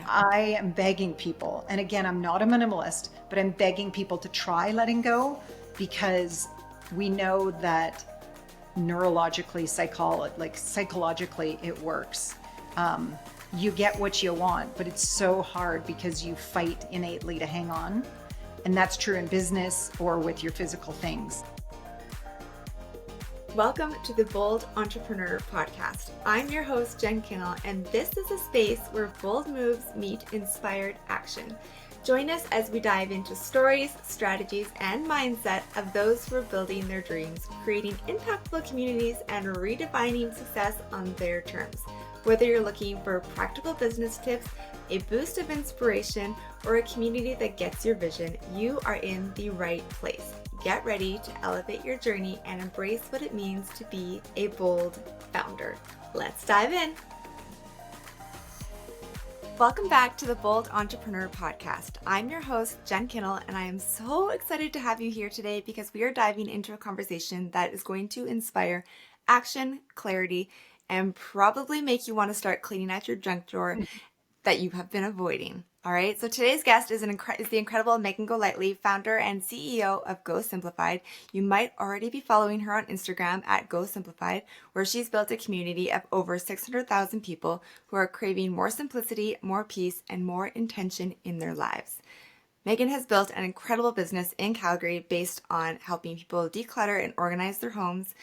Yeah. I am begging people, and again, I'm not a minimalist, but I'm begging people to try letting go because we know that neurologically, psychologically, it works. You get what you want, but it's so hard because you fight innately to hang on. And that's true in business or with your physical things. Welcome to the Bold Entrepreneur Podcast. I'm your host, Jen Kinnell, and this is a space where bold moves meet inspired action. Join us as we dive into stories, strategies, and mindset of those who are building their dreams, creating impactful communities, and redefining success on their terms. Whether you're looking for practical business tips, a boost of inspiration, or a community that gets your vision, you are in the right place. Get ready to elevate your journey and embrace what it means to be a bold founder. Let's dive in. Welcome back to the Bold Entrepreneur Podcast. I'm your host, Jen Kinnell, and I am so excited to have you here today because we are diving into a conversation that is going to inspire action, clarity, and probably make you want to start cleaning out your junk drawer that you have been avoiding. All right, so today's guest is the incredible Megan Golightly, founder and CEO of Go Simplified. You might already be following her on Instagram at Go Simplified, where she's built a community of over 600,000 people who are craving more simplicity, more peace, and more intention in their lives. Megan has built an incredible business in Calgary based on helping people declutter and organize their homes,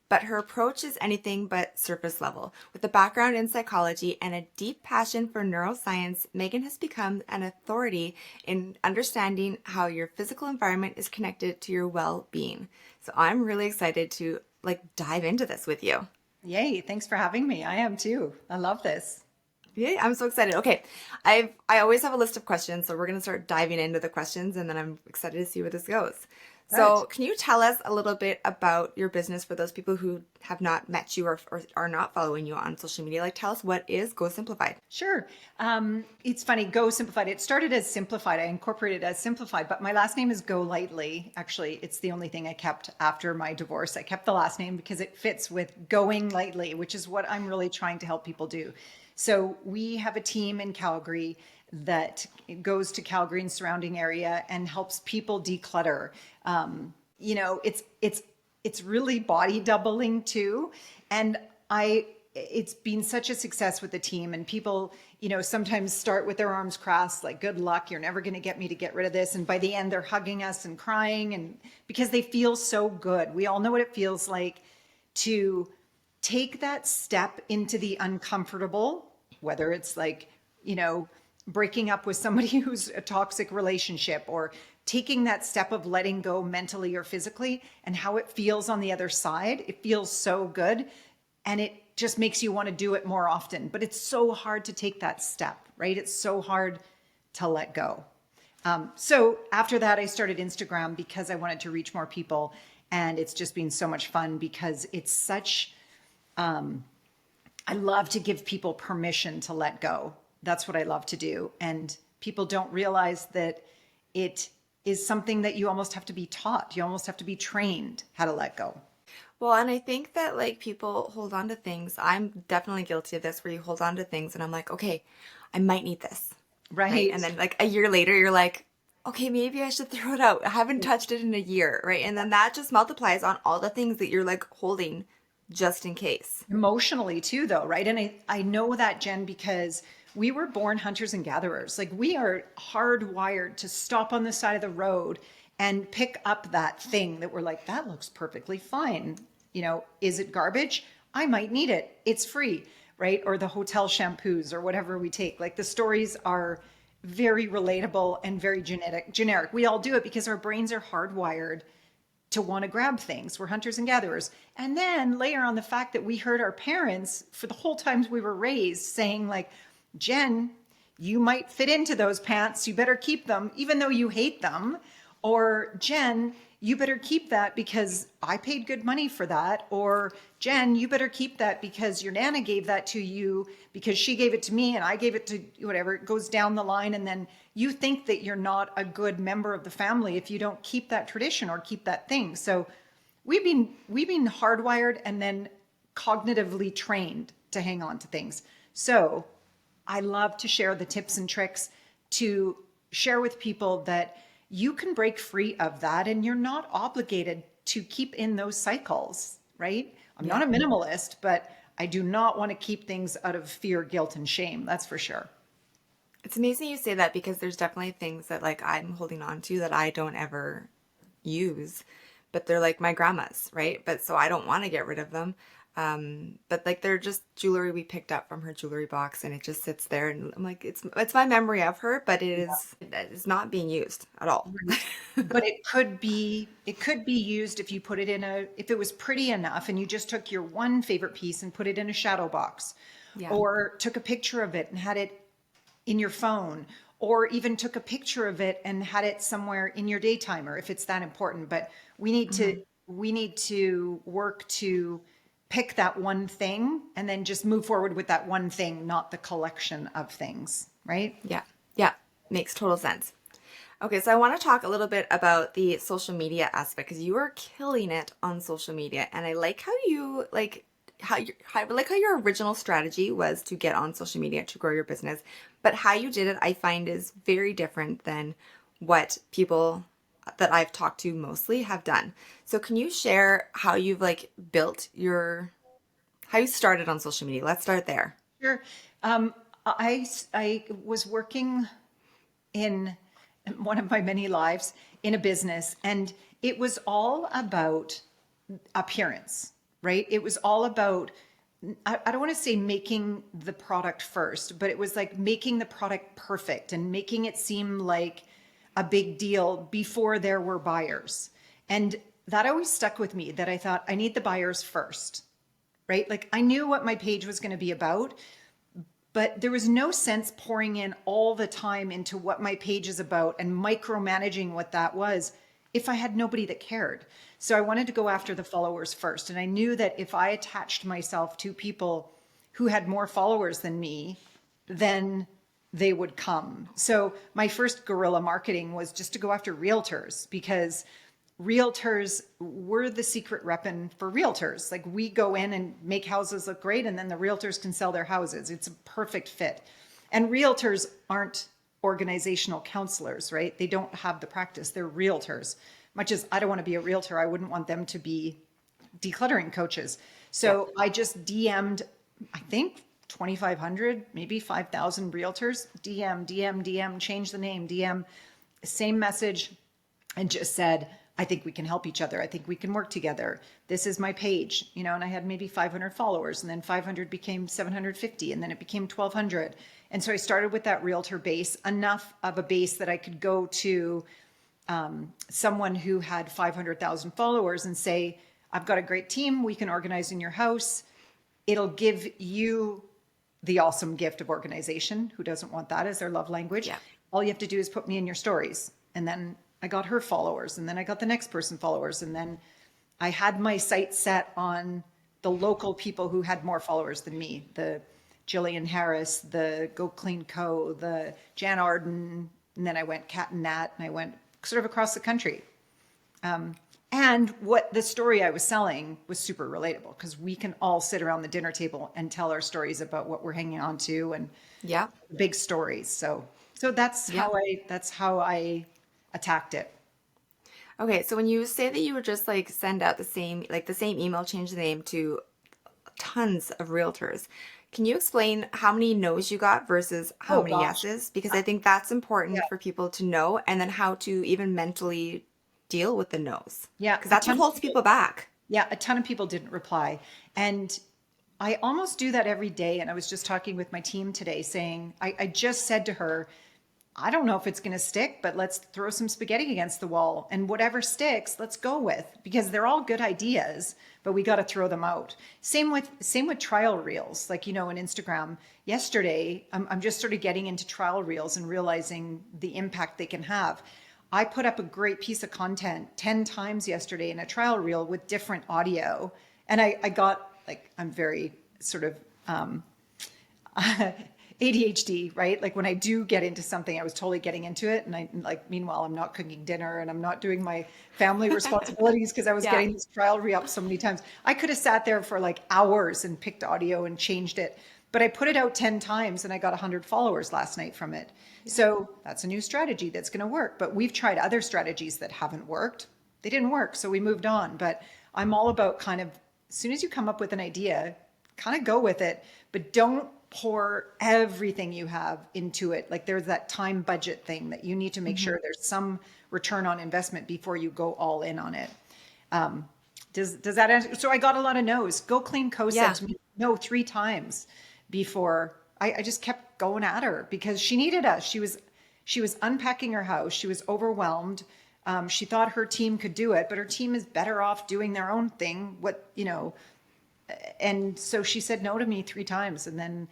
but her approach is anything but surface level. With a background in psychology and a deep passion for neuroscience, Megan has become an authority in understanding how your physical environment is connected to your well-being. So I'm really excited to dive into this with you. Yay, thanks for having me. I am too. I love this. Yeah, I'm so excited. Okay, I always have a list of questions, so we're going to start diving into the questions, and then I'm excited to see where this goes. So can you tell us a little bit about your business for those people who have not met you or are not following you on social media? Tell us, what is Go Simplified? Sure. It's funny, Go Simplified. It started as Simplified. I incorporated it as Simplified, but my last name is Golightly. Actually, it's the only thing I kept after my divorce. I kept the last name because it fits with going lightly, which is what I'm really trying to help people do. So we have a team in Calgary that goes to Calgary and surrounding area and helps people declutter. It's really body doubling too. And it's been such a success with the team, and people, sometimes start with their arms crossed, like, good luck, you're never going to get me to get rid of this. And by the end, they're hugging us and crying, and because they feel so good. We all know what it feels like to take that step into the uncomfortable, whether it's breaking up with somebody who's a toxic relationship, or taking that step of letting go mentally or physically, and how it feels on the other side. It feels so good, and it just makes you want to do it more often. But it's so hard to take that step, right? It's so hard to let go. So after that, I started Instagram because I wanted to reach more people. And it's just been so much fun because it's such, I love to give people permission to let go. That's what I love to do. And people don't realize that it is something that you almost have to be taught. You almost have to be trained how to let go. Well, and I think that people hold on to things. I'm definitely guilty of this, where you hold on to things and I'm like, okay, I might need this. Right. And then a year later, you're like, okay, maybe I should throw it out. I haven't touched it in a year, right? And then that just multiplies on all the things that you're holding just in case. Emotionally too, though, right? And I know that, Jen, because we were born hunters and gatherers. We are hardwired to stop on the side of the road and pick up that thing that we're like, that looks perfectly fine. Is it garbage? I might need it. It's free, right? Or the hotel shampoos or whatever we take. The stories are very relatable and very generic. We all do it because our brains are hardwired to want to grab things. We're hunters and gatherers. And then layer on the fact that we heard our parents for the whole times we were raised saying Jen, you might fit into those pants. You better keep them, even though you hate them. Or Jen, you better keep that because I paid good money for that. Or Jen, you better keep that because your Nana gave that to you because she gave it to me and I gave it to whatever. It goes down the line. And then you think that you're not a good member of the family if you don't keep that tradition or keep that thing. So we've been hardwired and then cognitively trained to hang on to things. So I love to share the tips and tricks to share with people that you can break free of that and you're not obligated to keep in those cycles, right? I'm not Yeah. a minimalist, but I do not want to keep things out of fear, guilt, and shame. That's for sure. It's amazing you say that because there's definitely things that like I'm holding on to that I don't ever use, but they're like my grandma's, right? But so I don't want to get rid of them. But like they're just jewelry we picked up from her jewelry box and it just sits there and I'm like it's my memory of her, but it's not being used at all. Right. But it could be used if you put it in if it was pretty enough and you just took your one favorite piece and put it in a shadow box, Yeah. or took a picture of it and had it in your phone, or even took a picture of it and had it somewhere in your day timer if it's that important. But we need to work to pick that one thing and then just move forward with that one thing, not the collection of things, right? Yeah. Yeah. Makes total sense. Okay, so I want to talk a little bit about the social media aspect because you are killing it on social media, and I like how you I like how your original strategy was to get on social media to grow your business, but how you did it, I find is very different than what people that I've talked to mostly have done. So can you share how you've like built how you started on social media? Let's start there. Sure. I was working in one of my many lives in a business, and it was all about appearance, right? It was all about, I don't want to say making the product first, but it was like making the product perfect and making it seem like a big deal before there were buyers. And that always stuck with me, that I thought I need the buyers first, right? Like I knew what my page was going to be about, but there was no sense pouring in all the time into what my page is about and micromanaging what that was if I had nobody that cared. So I wanted to go after the followers first. And I knew that if I attached myself to people who had more followers than me, then they would come. So my first guerrilla marketing was just to go after realtors, because realtors were the secret weapon for realtors. Like we go in and make houses look great, and then the realtors can sell their houses. It's a perfect fit. And realtors aren't organizational counselors, right? They don't have the practice. They're realtors. Much as I don't want to be a realtor, I wouldn't want them to be decluttering coaches. So I just DM'd, I think 2,500, maybe 5,000 realtors, DM, change the name, DM, same message, and just said, I think we can help each other. I think we can work together. This is my page, and I had maybe 500 followers, and then 500 became 750, and then it became 1,200. And so I started with that realtor base, enough of a base that I could go to someone who had 500,000 followers and say, I've got a great team. We can organize in your house. It'll give you the awesome gift of organization. Who doesn't want that as their love language? Yeah. All you have to do is put me in your stories. And then I got her followers, and then I got the next person followers. And then I had my sight set on the local people who had more followers than me, the Jillian Harris, the Go Clean Co., the Jan Arden, and then I went Cat and Nat, and I went sort of across the country. And what the story I was selling was super relatable, because we can all sit around the dinner table and tell our stories about what we're hanging on to and Yeah. big stories. So that's Yeah. how I attacked it. Okay, so when you say that you would just like send out the same email, change the name to tons of realtors, can you explain how many no's you got versus how Oh many gosh. yeses? Because I think that's Yeah. important for people to know, and then how to even mentally deal with the no's. Yeah. Because A that's what ton of holds people. people back. Yeah, a ton of people didn't reply. And I almost do that every day. And I was just talking with my team today saying, I just said to her, I don't know if it's going to stick, but let's throw some spaghetti against the wall, and whatever sticks, let's go with, because they're all good ideas, but we got to throw them out. Same with trial reels. Like, in Instagram yesterday, I'm just sort of getting into trial reels and realizing the impact they can have. I put up a great piece of content 10 times yesterday in a trial reel with different audio. And I got, like, I'm very sort of ADHD, right? Like when I do get into something, I was totally getting into it. And meanwhile, I'm not cooking dinner and I'm not doing my family responsibilities because I was Yeah. getting this trial re-up so many times. I could have sat there for like hours and picked audio and changed it. but I put it out 10 times and I got 100 followers last night from it. So that's a new strategy that's going to work. But we've tried other strategies that haven't worked. They didn't work, so we moved on. But I'm all about kind of, as soon as you come up with an idea, kind of go with it, but don't pour everything you have into it. Like there's that time budget thing that you need to make sure there's some return on investment before you go all in on it. Does that answer? So I got a lot of no's. Go Clean Co said to me no 3 times before I just kept going at her because she needed us. She was unpacking her house. She was overwhelmed. She thought her team could do it, but her team is better off doing their own thing. And so she said no to me 3 times. And then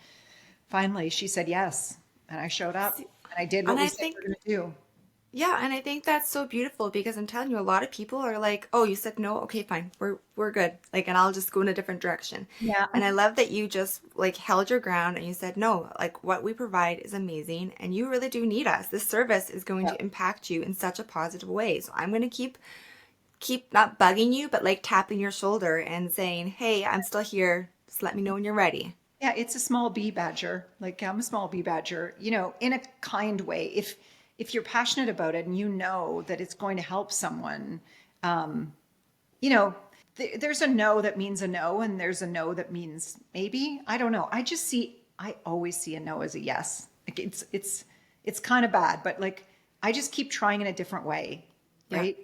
finally she said yes. And I showed up and I did what And we I said think, we were going to do. yeah, and I think that's so beautiful because I'm telling you, a lot of people are like, "Oh, you said no, okay, fine, we're good," like, and I'll just go in a different direction. Yeah. And I love that you just like held your ground and you said, "No, like what we provide is amazing, and you really do need us. This service is going Yeah. to impact you in such a positive way. So I'm going to keep not bugging you, but like tapping your shoulder and saying, "Hey, I'm still here. Just let me know when you're ready." Yeah, it's a small bee badger. Like I'm a small bee badger, in a kind way. If you're passionate about it and you know that it's going to help someone, there's a no that means a no, and there's a no that means maybe. I don't know. I always see a no as a yes. Like it's kind of bad, but like I just keep trying in a different way, Yeah. right?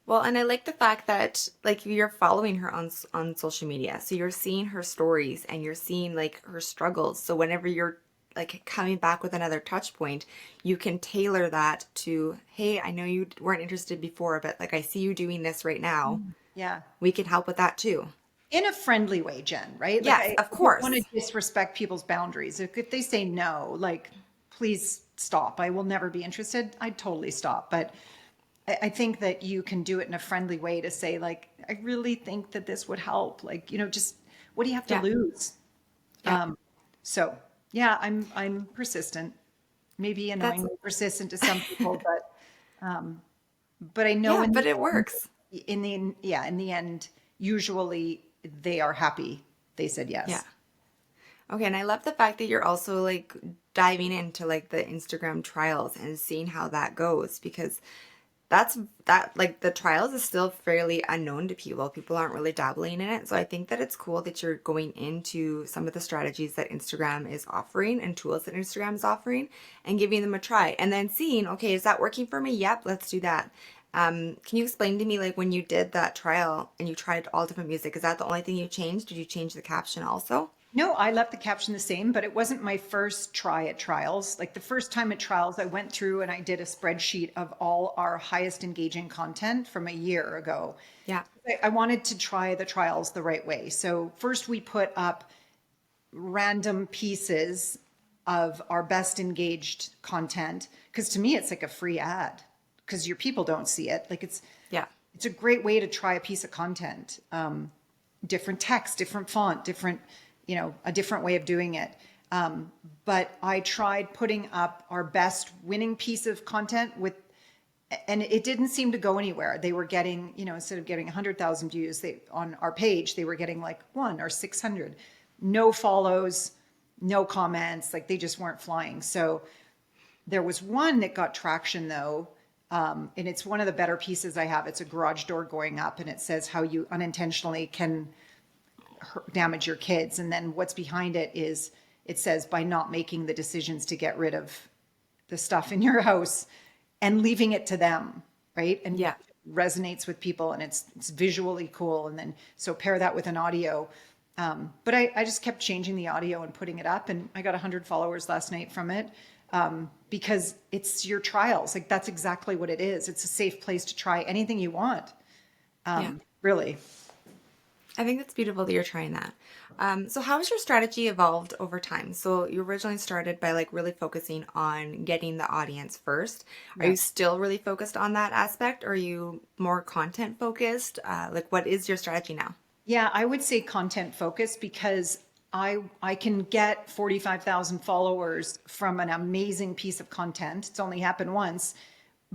Well, and I like the fact that like you're following her on social media. So you're seeing her stories and you're seeing like her struggles. So whenever you're like coming back with another touch point, you can tailor that to, "Hey, I know you weren't interested before, but like I see you doing this right now. Yeah. We can help with that too." In a friendly way, Jen, right? Like Yes, I of don't want to course. disrespect people's boundaries. If they say no, like please stop. I will never be interested. I'd totally stop. But I think that you can do it in a friendly way to say, like, I really think that this would help. Like, just what do you have to Yeah. lose? Yeah. So yeah, I'm persistent, maybe That's annoyingly persistent to some people, but I know yeah, but it works. in the end, usually they are happy. They said Yeah. yes. Okay, and I love the fact that you're also like diving into like the Instagram trials and seeing how that goes because that like the trials is still fairly unknown to people. People aren't really dabbling in it. So I think that it's cool that you're going into some of the strategies that Instagram is offering and tools that Instagram is offering and giving them a try and then seeing, okay, is that working for me? Yep, let's do that. Can you explain to me like when you did that trial and you tried all different music, is that the only thing you changed? Did you change the caption also? No, I left the caption the same, but it wasn't my first try at trials. Like the first time at trials, I went through and I did a spreadsheet of all our highest engaging content from a year ago. Yeah. I wanted to try the trials the right way. So first we put up random pieces of our best engaged content because to me it's like a free ad because your people don't see it. Like Yeah. it's a great way to try a piece of content. Different text, different font, a different way of doing it. But I tried putting up our best winning piece of content and it didn't seem to go anywhere. They were getting, instead of getting 100,000 views on our page, they were getting like 1 or 600. No follows, no comments, like they just weren't flying. So there was one that got traction though. And it's one of the better pieces I have. It's a garage door going up and it says how you unintentionally can damage your kids. And then what's behind it is it says by not making the decisions to get rid of the stuff in your house and leaving it to them, right? And Yeah. resonates with people and it's visually cool. And then so pair that with an audio. But I just kept changing the audio and putting it up and I got 100 followers last night from it. Because it's your trials. Like that's exactly what it is. It's a safe place to try anything you want. Yeah. Really. I think that's beautiful that you're trying that. So how has your strategy evolved over time? So you originally started by like really focusing on getting the audience first. Are Yeah. you still really focused on that aspect? Or are you more content focused? Like what is your strategy now? Yeah, I would say content focused because I can get 45,000 followers from an amazing piece of content. It's only happened once,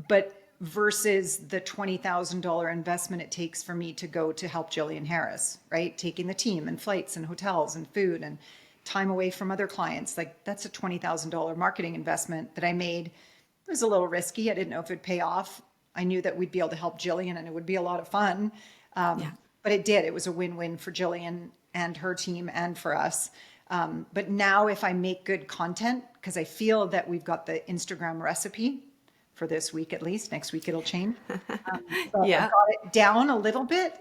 but versus the $20,000 investment it takes for me to go to help Jillian Harris, right? Taking the team and flights and hotels and food time away from other clients. Like that's a $20,000 marketing investment that I made. It was a little risky. I didn't know if it'd pay off. I knew that we'd be able to help Jillian and it would be a lot of fun. Yeah. But it did. It was a win-win for Jillian and her team and for us. But now if I make good content, because I feel that we've got the Instagram recipe for this week, at least next week, it'll change. But I Yeah. got it down a little bit.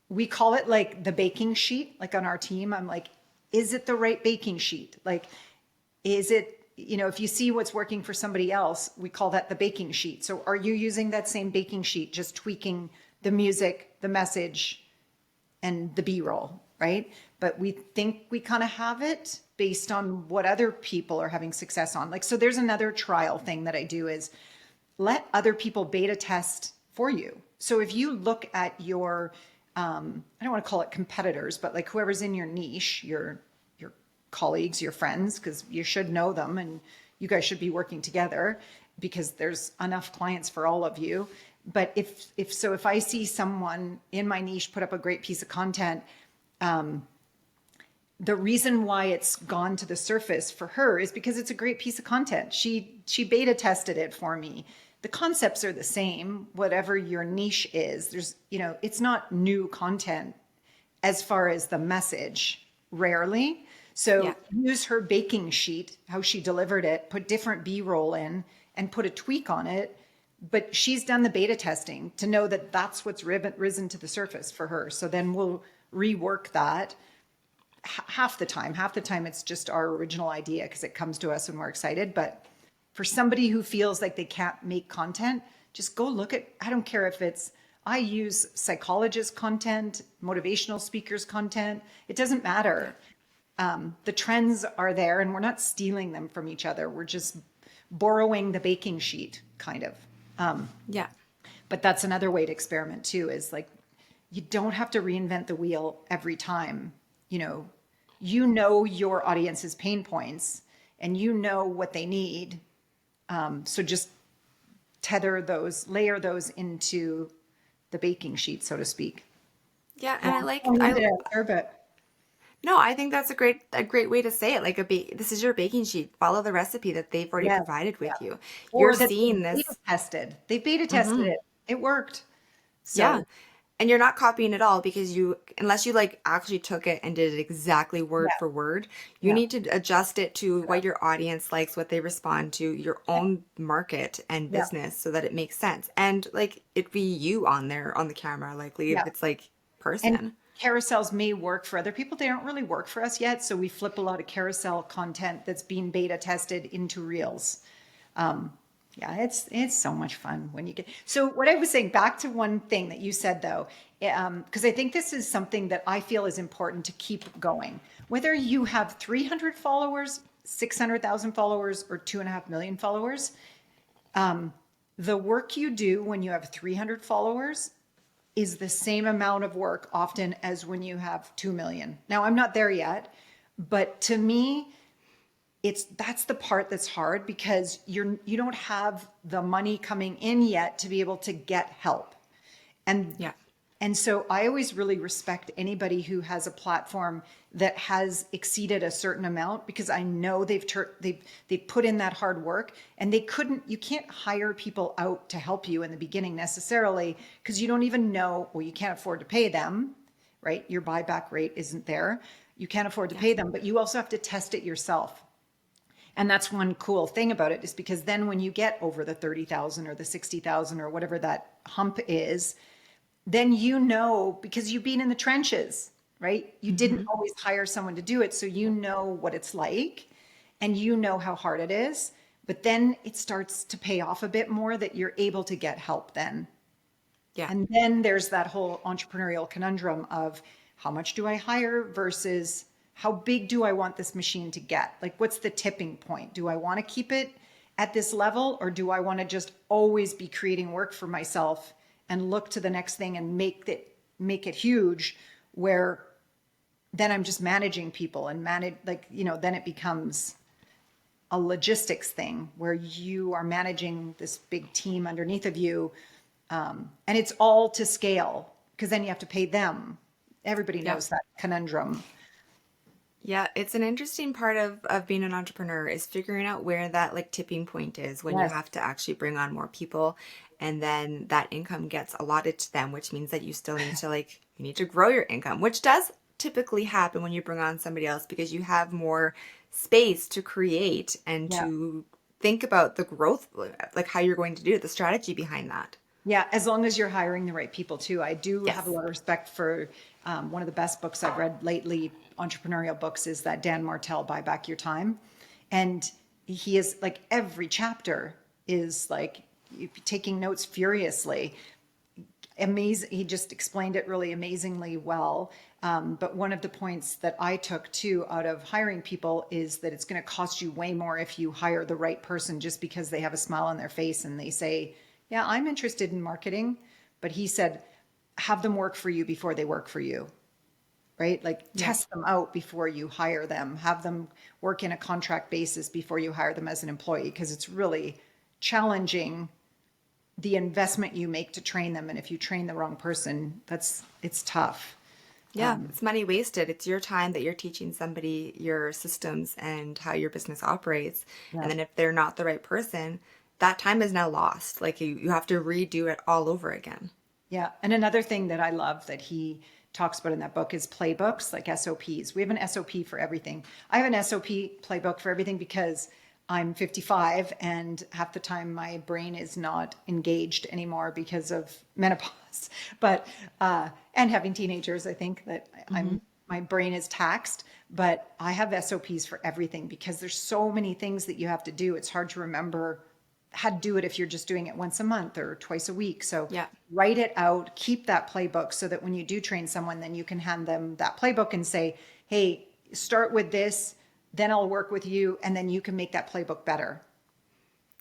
We call it like the baking sheet, like on our team. I'm like, is it the right baking sheet? Like, is it, if you see what's working for somebody else, we call that the baking sheet. So are you using that same baking sheet, just tweaking the music, the message, and the B-roll, right? But we think we kind of have it based on what other people are having success on. Like, so there's another trial thing that I do is let other people beta test for you. So if you look at your, I don't want to call it competitors, but like whoever's in your niche, your colleagues, your friends, because you should know them and you guys should be working together because there's enough clients for all of you. But if I see someone in my niche put up a great piece of content, the reason why it's gone to the surface for her is because it's a great piece of content. She beta tested it for me. The concepts are the same, whatever your niche is. There's, it's not new content as far as the message, rarely. So Yeah. use her baking sheet, how she delivered it, put different B-roll in and put a tweak on it. But she's done the beta testing to know that that's what's risen to the surface for her. So then we'll rework that half the time it's just our original idea because it comes to us when we're excited. But for somebody who feels like they can't make content, just go look at, I don't care if it's, I use psychologist content, motivational speakers content. It doesn't matter. The trends are there and we're not stealing them from each other. We're just borrowing the baking sheet kind of. Yeah. But that's another way to experiment too, is like, you don't have to reinvent the wheel every time. Your audience's pain points and you know what they need. So just layer those into the baking sheet, so to speak. Yeah. And no, I think that's a great way to say it. Like this is your baking sheet. Follow the recipe that they've already Yeah. provided with you. You're Or that seeing this. they beta tested it. It worked. Yeah. So And you're not copying it all because unless you like actually took it and did it exactly word yeah, for word, you yeah, need to adjust it to what your audience likes, what they respond to, your own market and yeah, business so that it makes sense. And like it be you on there on the camera, likely yeah. if it's like And person. carousels may work for other people. They don't really work for us yet. So we flip a lot of carousel content that's being beta tested into reels. Yeah, it's so much fun when you get. So what I was saying, back to one thing that you said though, because I think this is something that I feel is important to keep going. Whether you have 300 followers, 600,000 followers, or 2.5 million followers, the work you do when you have 300 followers is the same amount of work often as when you have 2 million. Now I'm not there yet, but to me, that's the part that's hard because you don't have the money coming in yet to be able to get help. And Yeah. and so I always really respect anybody who has a platform that has exceeded a certain amount because I know they've put in that hard work and you can't hire people out to help you in the beginning necessarily because you don't even know, well, you can't afford to pay them, right? Your buyback rate isn't there. You can't afford to pay them, but you also have to test it yourself. And that's one cool thing about it is because then when you get over the 30,000 or the 60,000 or whatever that hump is, then because you've been in the trenches, right? You didn't Hmm. always hire someone to do it. So you know what it's like and you know how hard it is. But then it starts to pay off a bit more that you're able to get help then. Yeah. And then there's that whole entrepreneurial conundrum of how much do I hire versus how big do I want this machine to get? Like, what's the tipping point? Do I want to keep it at this level or do I want to just always be creating work for myself and look to the next thing and make it huge where then I'm just managing people and then it becomes a logistics thing where you are managing this big team underneath of you. And it's all to scale because then you have to pay them. Everybody Yeah. knows that conundrum. Yeah, it's an interesting part of being an entrepreneur is figuring out where that like tipping point is when you Yes. have to actually bring on more people and then that income gets allotted to them, which means that you still need to like you need to grow your income, which does typically happen when you bring on somebody else because you have more space to create and Yeah. to think about the growth, like how you're going to do it, the strategy behind that. Yeah, as long as you're hiring the right people too. I do have a Yes. lot of respect for one of the best books I've read lately, entrepreneurial books, is that Dan Martell, Buy Back Your Time. And he is like every chapter is like taking notes furiously. Amazing. He just explained it really amazingly well. But one of the points that I took too out of hiring people is that it's going to cost you way more if you hire the right person just because they have a smile on their face and they say, yeah, I'm interested in marketing. But he said, have them work for you before they work for you, right? Like Yeah. test them out before you hire them, have them work in a contract basis before you hire them as an employee, because it's really challenging the investment you make to train them. And if you train the wrong person, it's tough. Yeah, it's money wasted. It's your time that you're teaching somebody your systems and how your business operates. And Yeah. then if they're not the right person, that time is now lost. Like you have to redo it all over again. Yeah. And another thing that I love that he talks about in that book is playbooks, like SOPs. We have an SOP for everything. I have an SOP playbook for everything because I'm 55 and half the time my brain is not engaged anymore because of menopause. But and having teenagers, I think that Hmm. my brain is taxed, but I have SOPs for everything because there's so many things that you have to do. It's hard to remember how to do it if you're just doing it once a month or twice a week. So Yeah. write it out, keep that playbook so that when you do train someone, then you can hand them that playbook and say, hey, start with this, then I'll work with you, and then you can make that playbook better.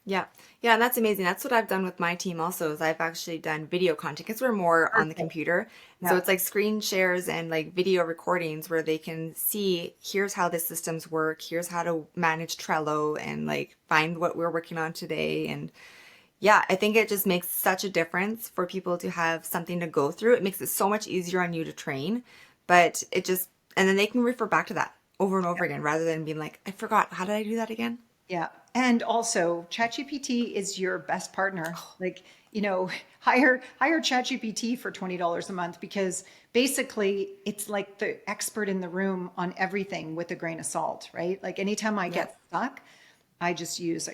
Yeah. Yeah, and that's amazing. That's what I've done with my team also is I've actually done video content because we're more on the Perfect. computer. So Yeah. it's like screen shares and like video recordings where they can see here's how the systems work, here's how to manage Trello and like find what we're working on today. And yeah, I think it just makes such a difference for people to have something to go through. It makes it so much easier on you to train, but it just, and then they can refer back to that over and over again rather than being like, I forgot, how did I do that again? Yeah. And also ChatGPT is your best partner. Like, hire ChatGPT for $20 a month because basically it's like the expert in the room on everything with a grain of salt, right? Like anytime I Yeah. get stuck, I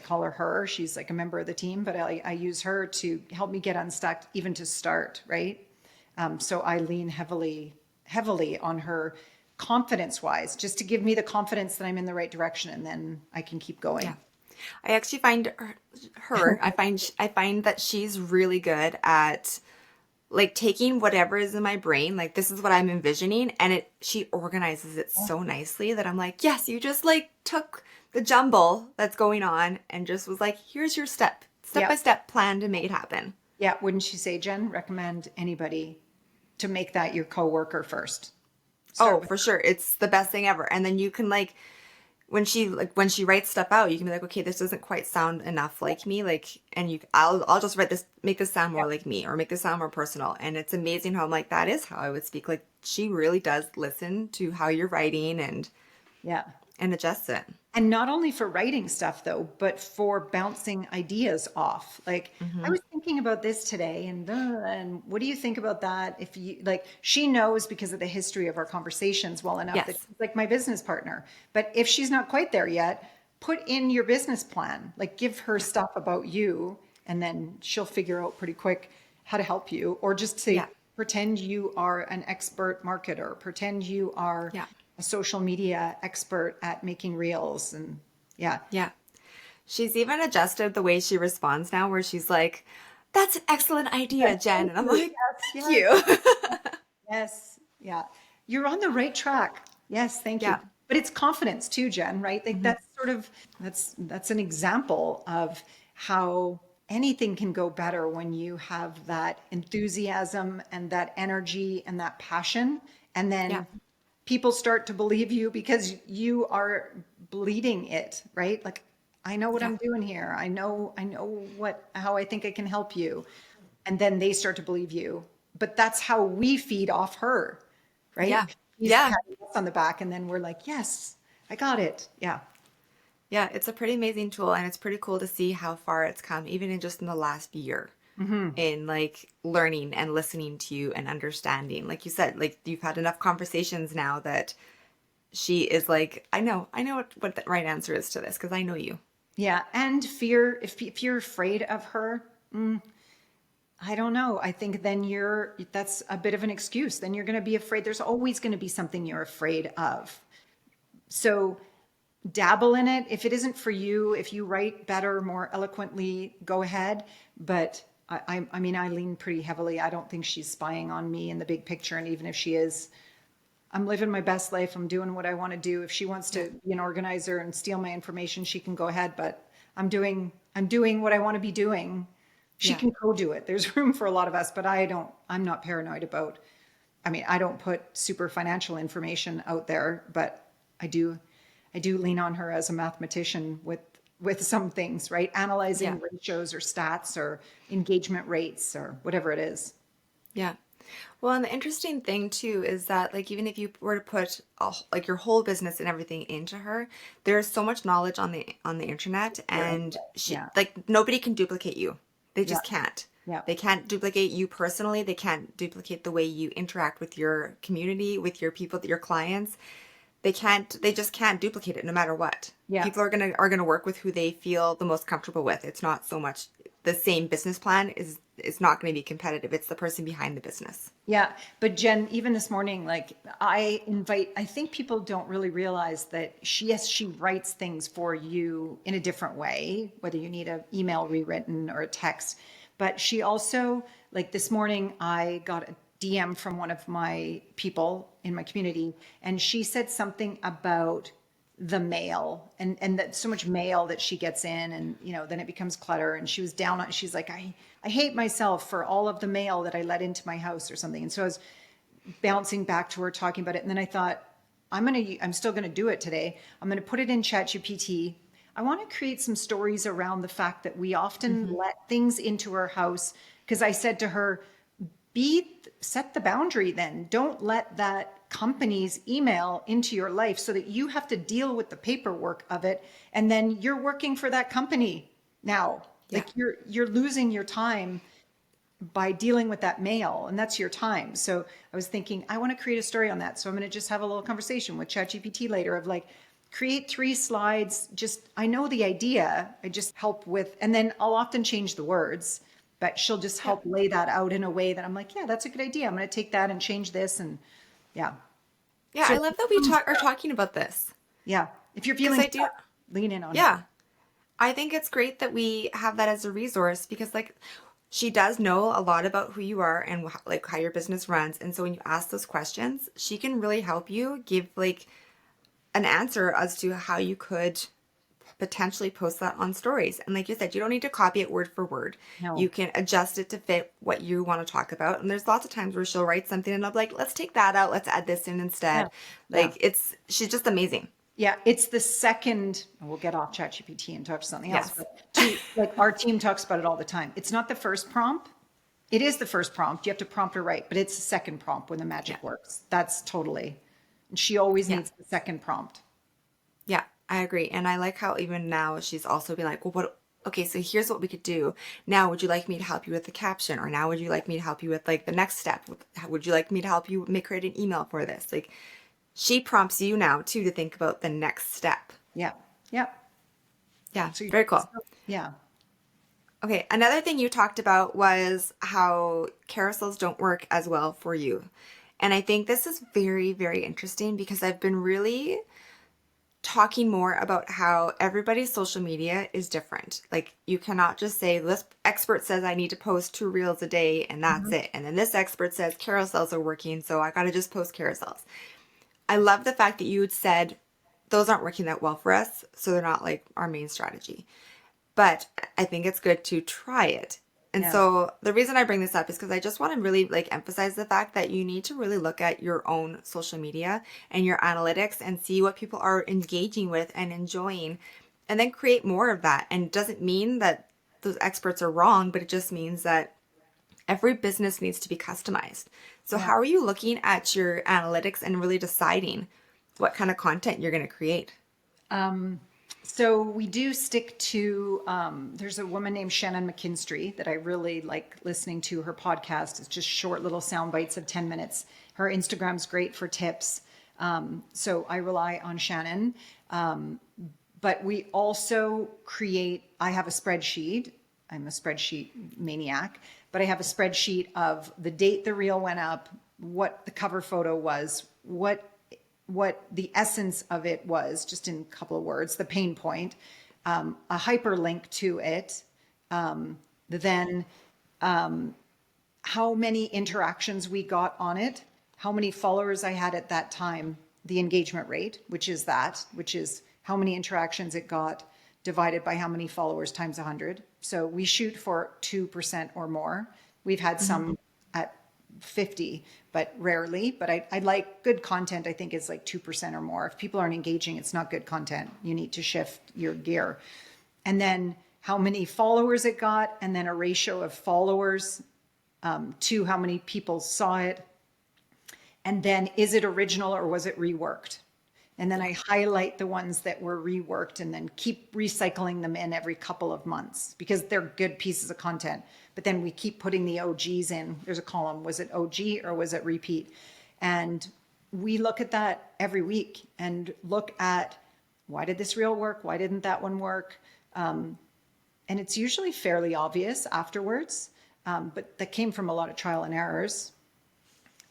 call her, she's like a member of the team, but I use her to help me get unstuck even to start, right? So I lean heavily on her confidence wise, just to give me the confidence that I'm in the right direction and then I can keep Yeah. going. I actually find I find that she's really good at like taking whatever is in my brain, like this is what I'm envisioning, and she organizes it so nicely that I'm like, yes, you just like took the jumble that's going on and just was like, here's your step Yeah. by step plan to make it happen. Yeah. Wouldn't you say, Jen, recommend anybody to make that your coworker first? Start Oh, with, for sure. It's the best thing ever. And then you can like when she writes stuff out, you can be like, okay, this doesn't quite sound enough like me, like, and I'll just write this, make this sound yeah. more like me, or make this sound more personal. And it's amazing how I'm like, that is how I would speak. Like, she really does listen to how you're writing Yeah. and adjusts it. And not only for writing stuff though, but for bouncing ideas off. Like I Hmm. was thinking about this today and what do you think about that? If you like, she knows because of the history of our conversations well enough that Yes. she's like my business partner. But if she's not quite there yet, put in your business plan, like give her Yeah. stuff about you and then she'll figure out pretty quick how to help you or just say, Yeah. pretend you are an expert marketer, pretend you are Yeah. a social media expert at making reels and yeah. Yeah. She's even adjusted the way she responds now, where she's like, that's an excellent idea, Jen. Thank And I'm you. like, Yes, thank yes, you. yes. Yeah. You're on the right track. Yes, thank you. Yeah. But it's confidence too, Jen, right? Like Hmm. that's sort of that's an example of how anything can go better when you have that enthusiasm and that energy and that passion. And Yeah. then people start to believe you because you are bleeding it, right? Like, I know what Yeah. I'm doing here. I know how I think I can help you. And then they start to believe you. But that's how we feed off her, right? Yeah. She's Yeah. patting us on the back, and then we're like, yes, I got it. Yeah. Yeah, it's a pretty amazing tool and it's pretty cool to see how far it's come, even in just in the last year, in like learning and listening to you and understanding. Like you said, like you've had enough conversations now that she is like, I know what the right answer is to this because I know you. Yeah. And fear, if you're afraid of her, I don't know. I think then that's a bit of an excuse. Then you're going to be afraid. There's always going to be something you're afraid of. So dabble in it. If it isn't for you, if you write better, more eloquently, go ahead. But I mean, I lean pretty heavily. I don't think she's spying on me in the big picture. And even if she is, I'm living my best life. I'm doing what I want to do. If she wants Yeah. to be an organizer and steal my information, she can go ahead. But I'm doing what I want to be doing. She Yeah. can co-do it. There's room for a lot of us, but I'm not paranoid about, I mean, I don't put super financial information out there, but I do, I do lean on her as a mathematician with some things, right? Yeah. Analyzing ratios or stats or engagement rates or whatever it is. Yeah. Well, and the interesting thing too is that like even if you were to put like your whole business and everything into her, there's so much knowledge on the internet There. and she Yeah. like nobody can duplicate you. They Yeah. just can't. Yeah. They can't duplicate you personally. They can't duplicate the way you interact with your community, with your people, your clients. They just can't duplicate it no matter what. Yeah. People are gonna work with who they feel the most comfortable with. It's not so much the same business plan is not going to be competitive. It's the person behind the business. Yeah, but Jen, even this morning, like I think people don't really realize that yes, she writes things for you in a different way, whether you need an email rewritten or a text. But she also, like this morning, I got a DM from one of my people in my community, and she said something about the mail and that so much mail that she gets in and then it becomes clutter, and she was down on, she's like, I hate myself for all of the mail that I let into my house or something. And so I was bouncing back to her talking about it, and then I thought, I'm still going to do it today. I'm going to put it in ChatGPT. I want to create some stories around the fact that we often Mm-hmm. let things into our house, because I said to her, set the boundary then. Don't let that company's email into your life so that you have to deal with the paperwork of it. And then you're working for that company now. Yeah. Like you're losing your time by dealing with that mail, and that's your time. So I was thinking, I want to create a story on that. So I'm going to just have a little conversation with ChatGPT later of like, create 3 slides. Just, I know the idea. I just help with, and then I'll often change the words, but she'll just Yeah. help lay that out in a way that I'm like, yeah, that's a good idea. I'm going to take that and change this. And yeah. Yeah, So I love that are talking about this yeah, if you're because feeling I do. stuck, lean in on it. Yeah, I think it's great that we have that as a resource because like she does know a lot about who you are and like how your business runs. And so when you ask those questions, she can really help you give like an answer as to how you could potentially post that on stories. And like you said, you don't need to copy it word for word. You No. can adjust it to fit what you want to talk about. And there's lots of times where she'll write something and I'll be like, let's take that out. Let's add this in Yeah. instead. Yeah. Like she's just amazing. Yeah, it's the second, and we'll get off ChatGPT and talk to something else, Yes. but like our team talks about it all the time. It's not the first prompt. It is the first prompt. You have to prompt her right, but it's the second prompt when the Yeah. magic works. That's totally, and she always Yeah. needs the second prompt. Yeah, I agree. And I like how even now she's also been like, well, okay, so here's what we could do. Now, would you like me to help you with the caption? Or now, would you like me to help you with like the next step? Would you like me to help you create an email for this? Like, she prompts you now too to think about the next step. Yeah. Yeah. Yeah, So, very cool. yeah. Okay, another thing you talked about was how carousels don't work as well for you. And I think this is very, very interesting because I've been really talking more about how everybody's social media is different. Like you cannot just say this expert says I need to post 2 reels a day and that's Mhm. it. And then this expert says carousels are working, so I got to just post carousels. I love the fact that you had said those aren't working that well for us, so they're not like our main strategy. But I think it's good to try it. And Yeah. so the reason I bring this up is because I just want to really like emphasize the fact that you need to really look at your own social media and your analytics and see what people are engaging with and enjoying and then create more of that. And it doesn't mean that those experts are wrong, but it just means that every business needs to be customized. So Yeah. how are you looking at your analytics and really deciding what kind of content you're going to create? So we do stick to, there's a woman named Shannon McKinstry that I really like listening to. Her podcast is just short little sound bites of 10 minutes. Her Instagram's great for tips. So I rely on Shannon. But we also I have a spreadsheet. I'm a spreadsheet maniac, but I have a spreadsheet of the date the reel went up, what the cover photo was, what the essence of it was, just in a couple of words, the pain point, a hyperlink to it, then how many interactions we got on it, how many followers I had at that time, the engagement rate, which is how many interactions it got divided by how many followers times 100. So we shoot for 2% or more. We've had some at 50, but rarely. But I like good content. I think is like 2% or more. If people aren't engaging, it's not good content. You need to shift your gear. And then how many followers it got, and then a ratio of followers to how many people saw it. And then is it original or was it reworked? And then I highlight the ones that were reworked and then keep recycling them in every couple of months because they're good pieces of content. But then we keep putting the OGs in. There's a column. Was it OG or was it repeat? And we look at that every week and look at why did this reel work? Why didn't that one work? And it's usually fairly obvious afterwards. But that came from a lot of trial and errors.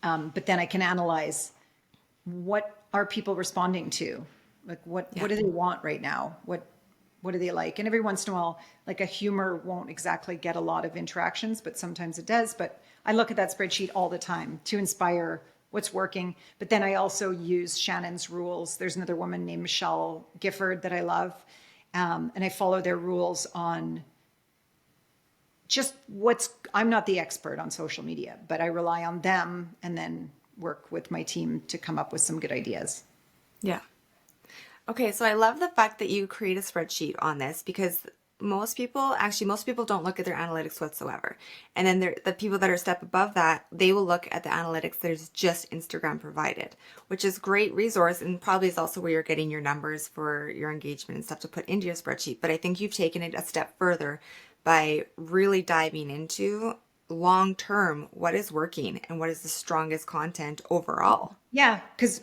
But then I can analyze what are people responding to? Like what do they want right now? What do they like? And every once in a while, like a humor won't exactly get a lot of interactions, but sometimes it does. But I look at that spreadsheet all the time to inspire what's working. But then I also use Shannon's rules. There's another woman named Michelle Gifford that I love. And I follow their rules on just I'm not the expert on social media, but I rely on them and then work with my team to come up with some good ideas. Yeah. Okay, so I love the fact that you create a spreadsheet on this because most people don't look at their analytics whatsoever. And then the people that are a step above that, they will look at the analytics that is just Instagram provided, which is great resource and probably is also where you're getting your numbers for your engagement and stuff to put into your spreadsheet. But I think you've taken it a step further by really diving into long term what is working and what is the strongest content overall. Yeah, because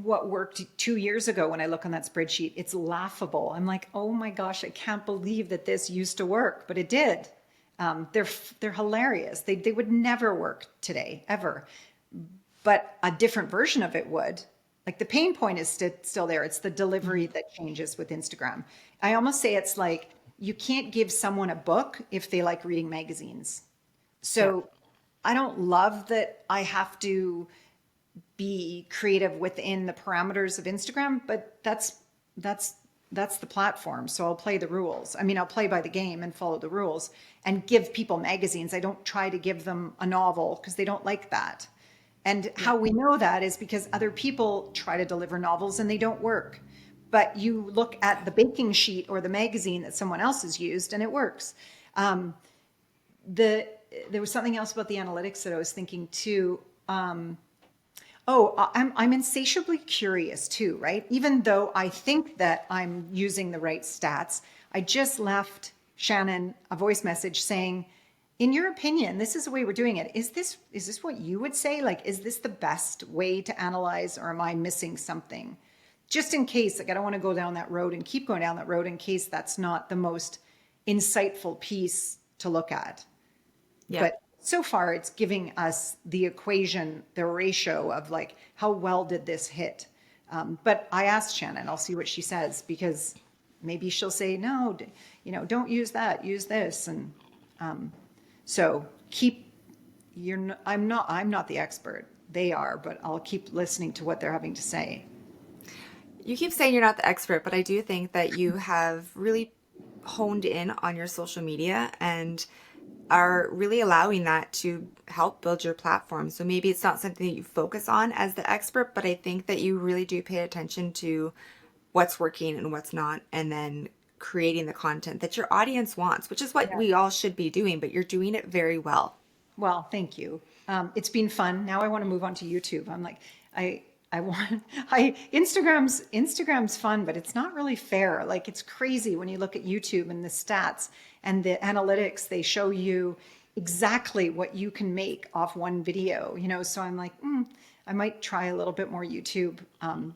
what worked 2 years ago when I look on that spreadsheet, it's laughable. I'm like, oh my gosh, I can't believe that this used to work, but it did. They're hilarious. They would never work today, ever. But a different version of it would. Like the pain point is still there. It's the delivery that changes with Instagram. I almost say it's like you can't give someone a book if they like reading magazines. So I don't love that I have to be creative within the parameters of Instagram, but that's the platform. So I'll play the rules. I mean, I'll play by the game and follow the rules and give people magazines. I don't try to give them a novel because they don't like that. And how we know that is because other people try to deliver novels and they don't work. But you look at the baking sheet or the magazine that someone else has used and it works. There was something else about the analytics that I was thinking too. I'm insatiably curious too, right? Even though I think that I'm using the right stats, I just left Shannon a voice message saying, in your opinion, this is the way we're doing it. Is this what you would say? Like, is this the best way to analyze or am I missing something? Just in case, like I don't want to go down that road and keep going down that road in case that's not the most insightful piece to look at. Yeah. But so far it's giving us the equation, the ratio of like, how well did this hit? But I asked Shannon, I'll see what she says, because maybe she'll say, no, don't use that, use this. And so I'm not the expert. They are, but I'll keep listening to what they're having to say. You keep saying you're not the expert, but I do think that you have really honed in on your social media and are really allowing that to help build your platform. So maybe it's not something that you focus on as the expert, but I think that you really do pay attention to what's working and what's not, and then creating the content that your audience wants, which is what we all should be doing, but you're doing it very well. Well, thank you. It's been fun. Now I want to move on to YouTube. I'm like, I want, Instagram's fun, but it's not really fair. Like it's crazy when you look at YouTube and the stats and the analytics, they show you exactly what you can make off one video, So I'm like, I might try a little bit more YouTube.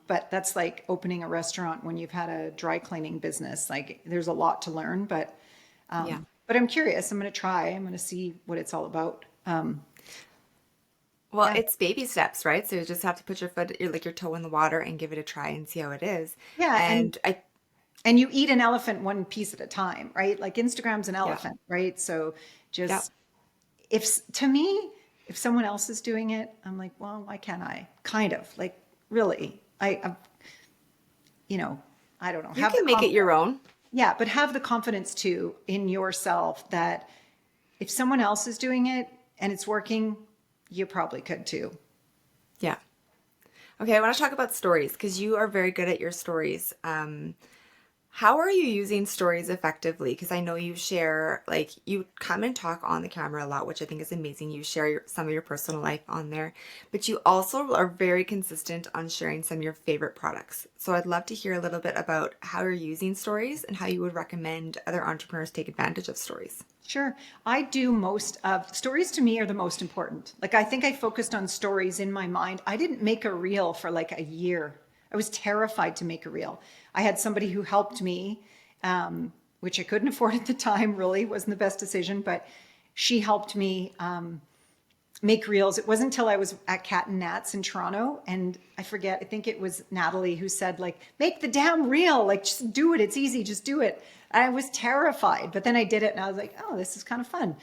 But that's like opening a restaurant when you've had a dry cleaning business. Like there's a lot to learn, Yeah. but I'm curious. I'm going to try. I'm going to see what it's all about. Well, Yeah. it's baby steps, right? So you just have to put your toe in the water and give it a try and see how it is. Yeah. And I, And you eat an elephant one piece at a time, right? Like Instagram's an yeah, elephant, right? So yeah, just if to me, if someone else is doing it, I'm like, well, why can't I? Kind of like really, you know, I don't know, you have the can make it confidence. your own. Yeah, but have the confidence too in yourself that if someone else is doing it and it's working, you probably could too. Yeah. Okay, I want to talk about stories because you are very good at your stories. How are you using stories effectively? Because I know you share, like, you come and talk on the camera a lot, which I think is amazing. You share some of your personal life on there, but you also are very consistent on sharing some of your favorite products. So I'd love to hear a little bit about how you're using stories and how you would recommend other entrepreneurs take advantage of stories. Sure. I do most of stories to me are the most important. Like I think I focused on stories in my mind. I didn't make a reel for like a year. I was terrified to make a reel. I had somebody who helped me, which I couldn't afford at the time, really wasn't the best decision, but she helped me make reels. It wasn't until I was at Cat and Nats in Toronto, and I forget, I think it was Natalie who said, like, make the damn reel, like, just do it. It's easy, just do it. I was terrified, but then I did it and I was like, oh, this is kind of fun.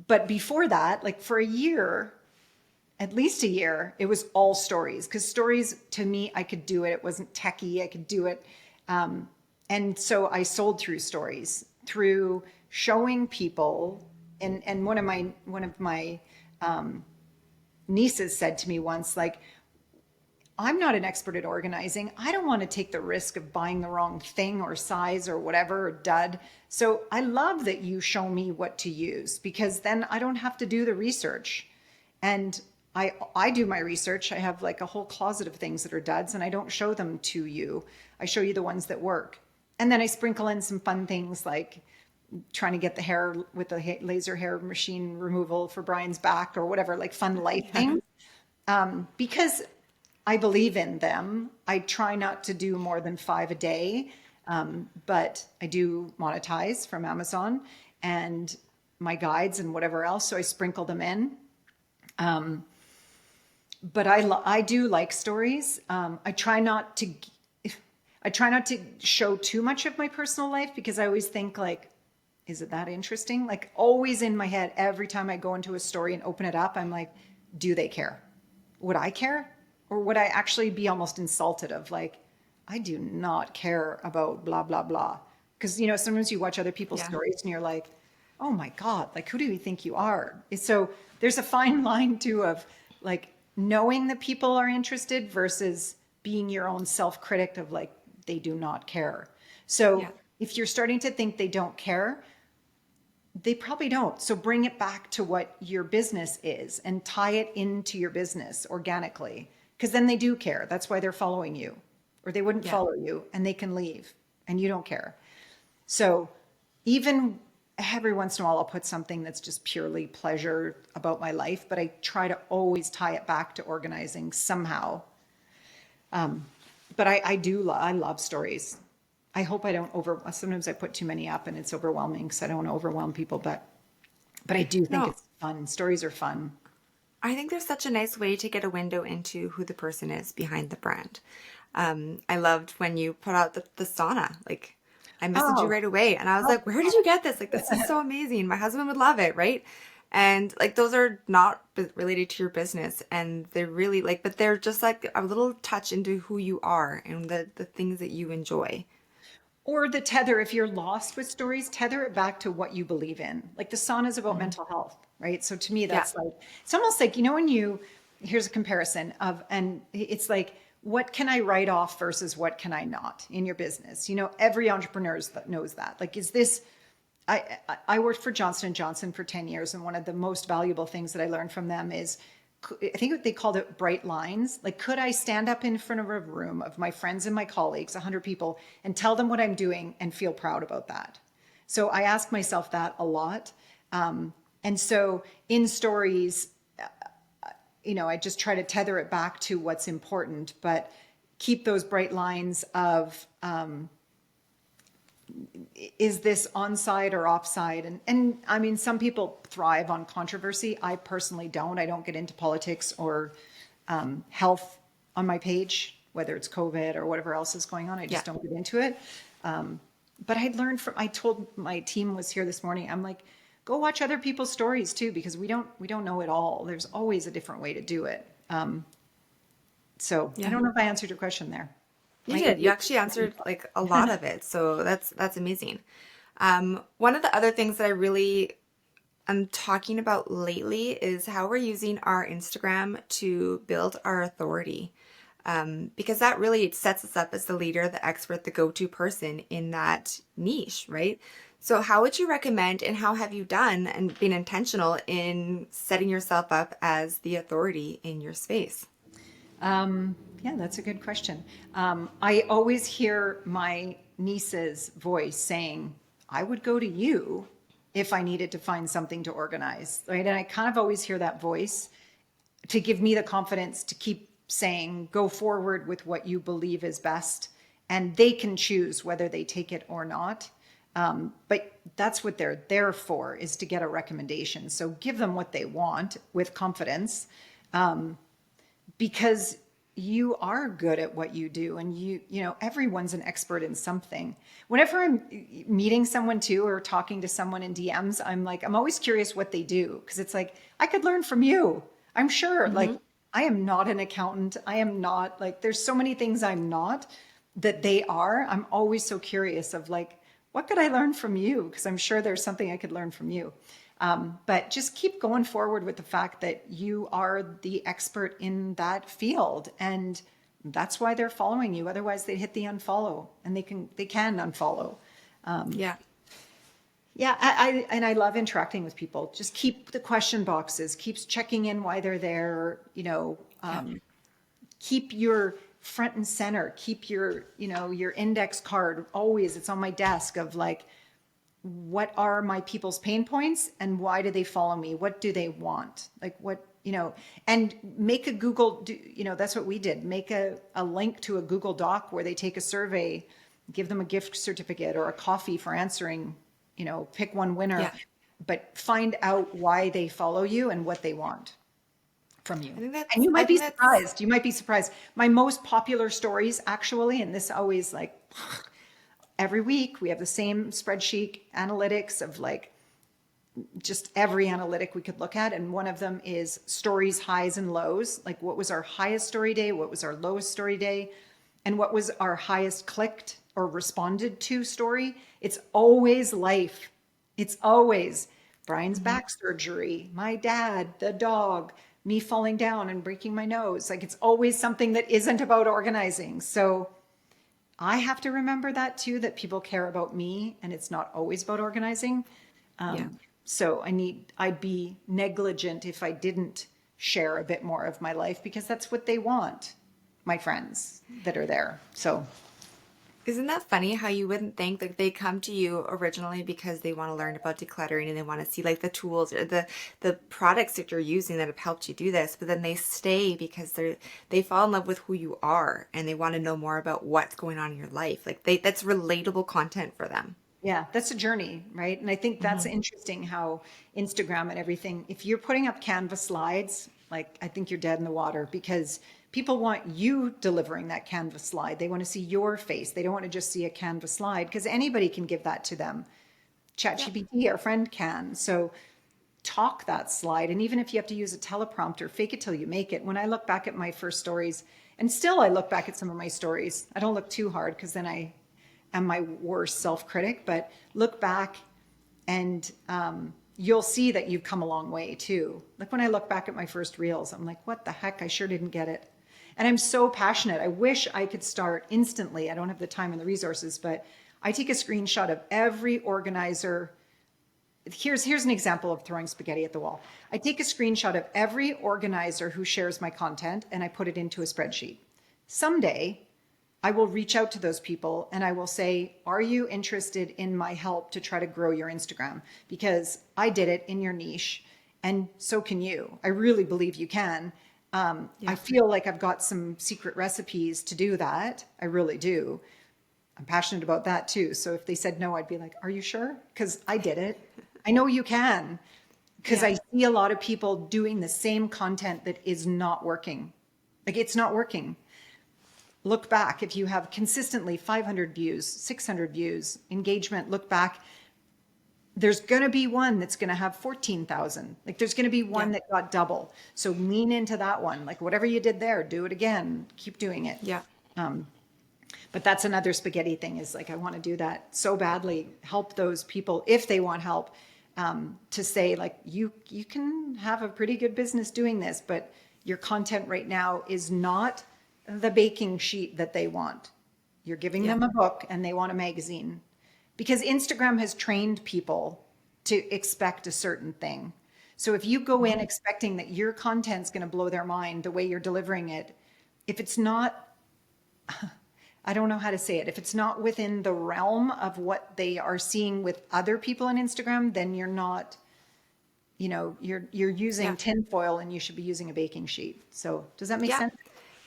But before that, like for a year, at least a year, it was all stories because stories to me, I could do it. It wasn't techie, I could do it. And so I sold through stories, through showing people. And one of my nieces said to me once, like, I'm not an expert at organizing. I don't want to take the risk of buying the wrong thing or size or whatever or dud. So I love that you show me what to use because then I don't have to do the research. And I do my research. I have like a whole closet of things that are duds and I don't show them to you. I show you the ones that work. And then I sprinkle in some fun things like trying to get the hair with the laser hair machine removal for Brian's back or whatever, like fun life things. Because I believe in them. I try not to do more than 5 a day, but I do monetize from Amazon and my guides and whatever else. So I sprinkle them in. But I do like stories. I try not to show too much of my personal life because I always think like, is it that interesting? Like always in my head, every time I go into a story and open it up, I'm like, do they care? Would I care? Or would I actually be almost insulted of like, I do not care about blah, blah, blah. Because, sometimes you watch other people's Yeah. stories and you're like, oh my God, like, who do you think you are? So there's a fine line too of like knowing that people are interested versus being your own self-critic of like, they do not care. So Yeah. if you're starting to think they don't care, they probably don't. So bring it back to what your business is and tie it into your business organically. Because then they do care. That's why they're following you. Or they wouldn't Yeah. follow you and they can leave and you don't care. So even every once in a while, I'll put something that's just purely pleasure about my life, but I try to always tie it back to organizing somehow. But I love stories. I hope I don't sometimes I put too many up and it's overwhelming because I don't want to overwhelm people, but I do think No, it's fun. Stories are fun. I think there's such a nice way to get a window into who the person is behind the brand. I loved when you put out the sauna. Like, I messaged you Oh, right away and I was oh, like, where did you get this? Like, this is so amazing. My husband would love it, right? And like, those are not related to your business. And they're really like, but they're just like a little touch into who you are and the things that you enjoy. or the tether, if you're lost with stories, tether it back to what you believe in. Like the sauna is about Mhm. mental health, right? So to me, Yeah. that's like, it's almost like, here's a comparison of, and it's like, what can I write off versus what can I not in your business? Every entrepreneur knows that. Like, is this I worked for Johnson & Johnson for 10 years. And one of the most valuable things that I learned from them is, I think they called it bright lines. Like, could I stand up in front of a room of my friends and my colleagues, 100 people, and tell them what I'm doing and feel proud about that? So I ask myself that a lot. And so in stories, I just try to tether it back to what's important, but keep those bright lines of, is this onside or offside? And I mean, some people thrive on controversy. I personally don't. I don't get into politics or health on my page, whether it's COVID or whatever else is going on. I just don't get into it. But I told my team was here this morning, I'm like, go watch other people's stories too, because we don't know it all. There's always a different way to do it. So I don't know if I answered your question there. You did. You actually answered like a lot of it. So that's amazing. One of the other things that I really am talking about lately is how we're using our Instagram to build our authority. Because that really sets us up as the leader, the expert, the go-to person in that niche, right? So how would you recommend, and how have you done and been intentional in setting yourself up as the authority in your space? Yeah, that's a good question. I always hear my niece's voice saying, I would go to you if I needed to find something to organize, right? And I kind of always hear that voice to give me the confidence to keep saying, go forward with what you believe is best. And they can choose whether they take it or not. But that's what they're there for, is to get a recommendation. So give them what they want with confidence. Because you are good at what you do, and everyone's an expert in something. Whenever I'm meeting someone too, or talking to someone in DMs, I'm always curious what they do, because it's like, I could learn from you. I'm sure, like, I am not an accountant. I am not, like, there's so many things I'm not that they are. I'm always so curious of, like, what could I learn from you? Because I'm sure there's something I could learn from you. But just keep going forward with the fact that you are the expert in that field, and that's why they're following you. Otherwise, they hit the unfollow, and they can unfollow. Yeah. Yeah, I love interacting with people. Just keep the question boxes, keeps checking in why they're there. Keep your front and center. Keep your your index card always. It's on my desk of, like, what are my people's pain points and why do they follow me? What do they want? Like, and make a Google, that's what we did. Make a link to a Google Doc where they take a survey, give them a gift certificate or a coffee for answering, pick one winner, but find out why they follow you and what they want from you. And you might be surprised. You might be surprised. My most popular stories, actually, and this always, like, every week we have the same spreadsheet analytics of, like, just every analytic we could look at. And one of them is stories, highs and lows. Like, what was our highest story day? What was our lowest story day? And what was our highest clicked or responded to story? It's always life. It's always Brian's back surgery, my dad, the dog, me falling down and breaking my nose. Like, it's always something that isn't about organizing. So I have to remember that too, that people care about me and it's not always about organizing. So I'd be negligent if I didn't share a bit more of my life, because that's what they want, my friends that are there. So Isn't that funny how you wouldn't think that they come to you originally because they want to learn about decluttering and they want to see, like, the tools or the products that you're using that have helped you do this, but then they stay because they fall in love with who you are and they want to know more about what's going on in your life. Like, that's relatable content for them. yeah, that's a journey, right? And I think that's interesting how Instagram and everything, if you're putting up Canva slides, like, I think you're dead in the water, because people want you delivering that Canva slide. They want to see your face. They don't want to just see a Canva slide, because anybody can give that to them. ChatGPT, our friend, can. So talk that slide. And even if you have to use a teleprompter, fake it till you make it. When I look back at my first stories, and still I look back at some of my stories, I don't look too hard, because then I am my worst self-critic, but look back and you'll see that you've come a long way too. Like, when I look back at my first reels, I'm like, what the heck? I sure didn't get it. And I'm so passionate. I wish I could start instantly. I don't have the time and the resources, but I take a screenshot of every organizer here's an example of throwing spaghetti at the wall. I take a screenshot of every organizer who shares my content and I put it into a spreadsheet. Someday I will reach out to those people and I will say, are you interested in my help to try to grow your Instagram? Because I did it in your niche and so can you. I really believe you can. I feel like I've got some secret recipes to do that. I really do. I'm passionate about that too. So if they said no, I'd be like, are you sure? Because I did it. I know you can. Because I see a lot of people doing the same content that is not working. Like it's not working. Look back. If you have consistently 500 views, 600 views, engagement, look back. There's going to be one that's going to have 14,000. Like there's going to be one that got double. So lean into that one. Like whatever you did there, do it again. Keep doing it. Yeah. But that's another spaghetti thing is like, I want to do that so badly. Help those people if they want help, to say like, you can have a pretty good business doing this, but your content right now is not the baking sheet that they want. You're giving them a book and they want a magazine. Because Instagram has trained people to expect a certain thing. So if you go in expecting that your content's going to blow their mind the way you're delivering it, if it's not, I don't know how to say it, if it's not within the realm of what they are seeing with other people on Instagram, then you're not, you're using tinfoil and you should be using a baking sheet. So does that make sense?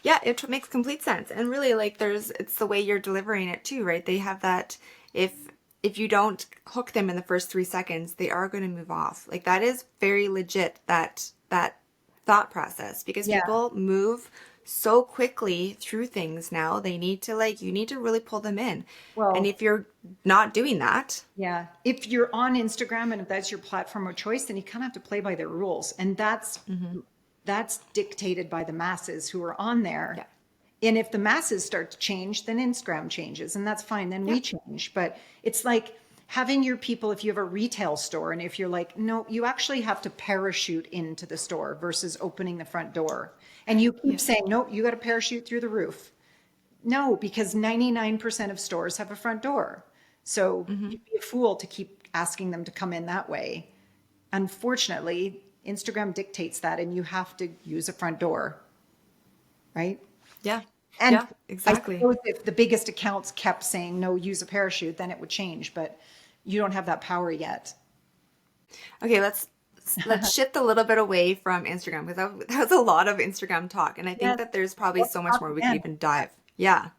Yeah, it makes complete sense. And really, like, it's the way you're delivering it too, right? They have that, if you don't hook them in the first 3 seconds, they are going to move off. Like that is very legit, that thought process, because people move so quickly through things now. They need to you need to really pull them in. Well, and if you're not doing that. Yeah. If you're on Instagram and if that's your platform of choice, then you kind of have to play by their rules. And that's dictated by the masses who are on there. Yeah. And if the masses start to change, then Instagram changes and that's fine. Then we change. But it's like having your people, if you have a retail store and if you're like, no, you actually have to parachute into the store versus opening the front door. And you keep saying, nope, you got to parachute through the roof. No, because 99% of stores have a front door. So you'd be a fool to keep asking them to come in that way. Unfortunately, Instagram dictates that and you have to use a front door, right? Yeah. And yeah, exactly. I suppose if the biggest accounts kept saying, no, use a parachute, then it would change, but you don't have that power yet. Okay, let's shift a little bit away from Instagram because that was a lot of Instagram talk. And I think that there's probably so much more we can even dive. Yeah.